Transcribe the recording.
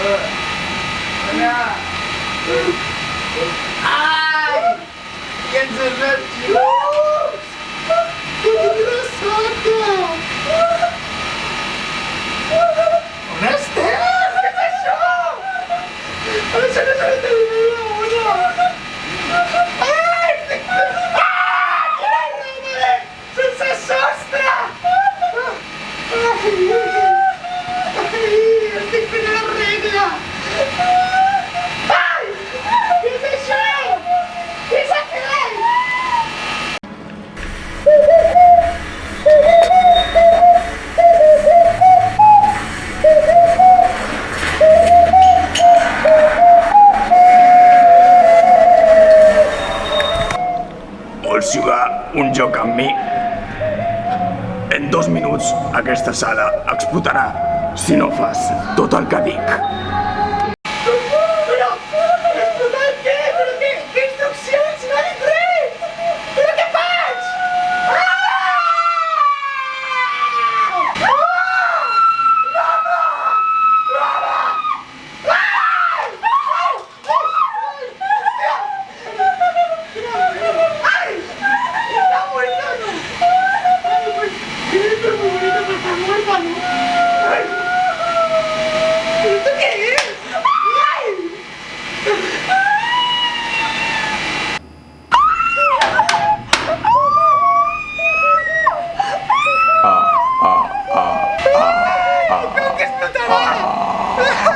Hola. ¡Ay! ¡Qué encerrado! ¡Qué grosota! ¡Una Esther! ¿Qué es això? Això no s'ha de tenir una! Ai! Ai! Sense sostre! Ai! Estic fent la regla! Ai! Què és això? Què s'ha fet? Vols jugar un joc amb mi? En 2 minuts aquesta sala explotarà si no fas tot el que dic. Però... explotar el què? Però què instruccions? No ha dit res! Però què faig? Com que explotarà?